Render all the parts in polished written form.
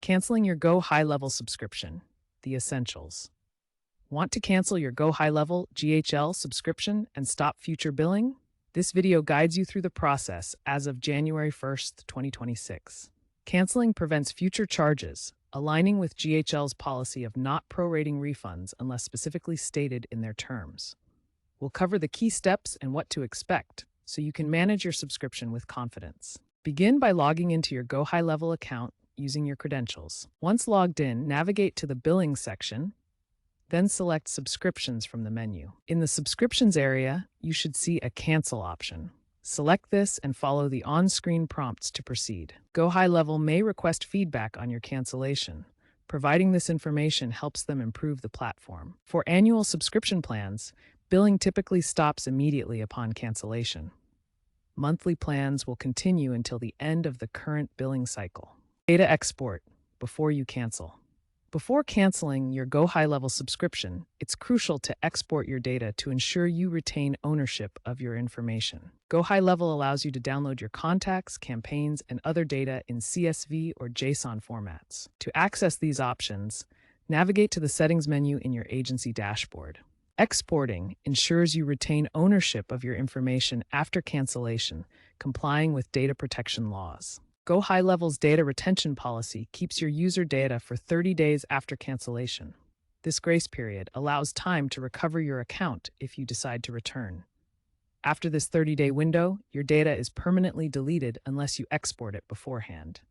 Canceling your GoHighLevel subscription. The essentials. Want to cancel your GoHighLevel GHL subscription and stop future billing? This video guides you through the process as of January 1st, 2026. Canceling prevents future charges, aligning with GHL's policy of not prorating refunds unless specifically stated in their terms. We'll cover the key steps and what to expect so you can manage your subscription with confidence. Begin by logging into your GoHighLevel account using your credentials. Once logged in, navigate to the Billing section, then select Subscriptions from the menu. In the Subscriptions area, you should see a Cancel option. Select this and follow the on-screen prompts to proceed. GoHighLevel may request feedback on your cancellation. Providing this information helps them improve the platform. For annual subscription plans, billing typically stops immediately upon cancellation. Monthly plans will continue until the end of the current billing cycle. Data export before you cancel. Before canceling your GoHighLevel subscription, it's crucial to export your data to ensure you retain ownership of your information. GoHighLevel allows you to download your contacts, campaigns, and other data in CSV or JSON formats. To access these options, navigate to the Settings menu in your agency dashboard. Exporting ensures you retain ownership of your information after cancellation, complying with data protection laws. GoHighLevel's data retention policy keeps your user data for 30 days after cancellation. This grace period allows time to recover your account if you decide to return. After this 30-day window, your data is permanently deleted unless you export it beforehand.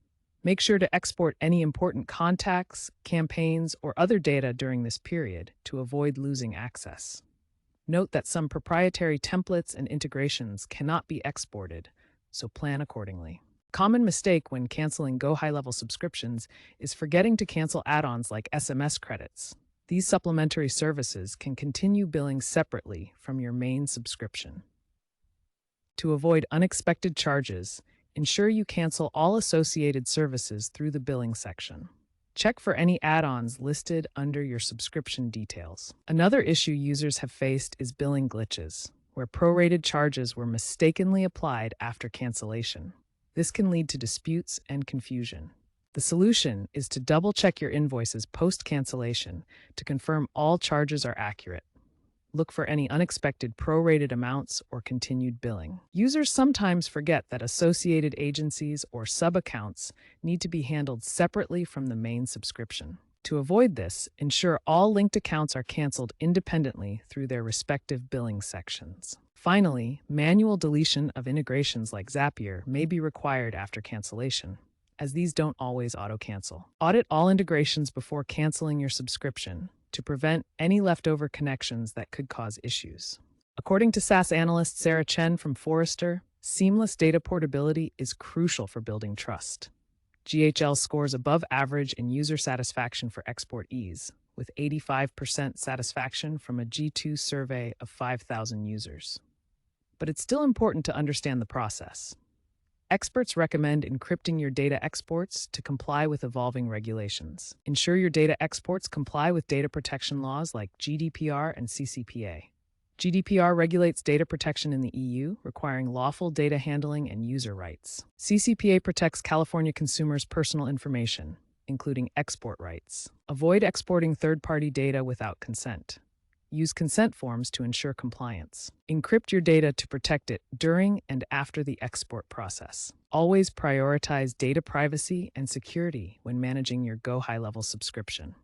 Make sure to export any important contacts, campaigns, or other data during this period to avoid losing access. Note that some proprietary templates and integrations cannot be exported, so plan accordingly. Common mistake when canceling GoHighLevel subscriptions is forgetting to cancel add-ons like SMS credits. These supplementary services can continue billing separately from your main subscription. To avoid unexpected charges, ensure you cancel all associated services through the billing section. Check for any add-ons listed under your subscription details. Another issue users have faced is billing glitches, where prorated charges were mistakenly applied after cancellation. This can lead to disputes and confusion. The solution is to double-check your invoices post-cancellation to confirm all charges are accurate. Look for any unexpected prorated amounts or continued billing. Users sometimes forget that associated agencies or sub-accounts need to be handled separately from the main subscription. To avoid this, ensure all linked accounts are canceled independently through their respective billing sections. Finally, manual deletion of integrations like Zapier may be required after cancellation, as these don't always auto-cancel. Audit all integrations before canceling your subscription to prevent any leftover connections that could cause issues. According to SaaS analyst Sarah Chen from Forrester, seamless data portability is crucial for building trust. GHL scores above average in user satisfaction for export ease, with 85% satisfaction from a G2 survey of 5,000 users. But it's still important to understand the process. Experts recommend encrypting your data exports to comply with evolving regulations. Ensure your data exports comply with data protection laws like GDPR and CCPA. GDPR regulates data protection in the EU, requiring lawful data handling and user rights. CCPA protects California consumers' personal information, including export rights. Avoid exporting third-party data without consent. Use consent forms to ensure compliance. Encrypt your data to protect it during and after the export process. Always prioritize data privacy and security when managing your GoHighLevel subscription.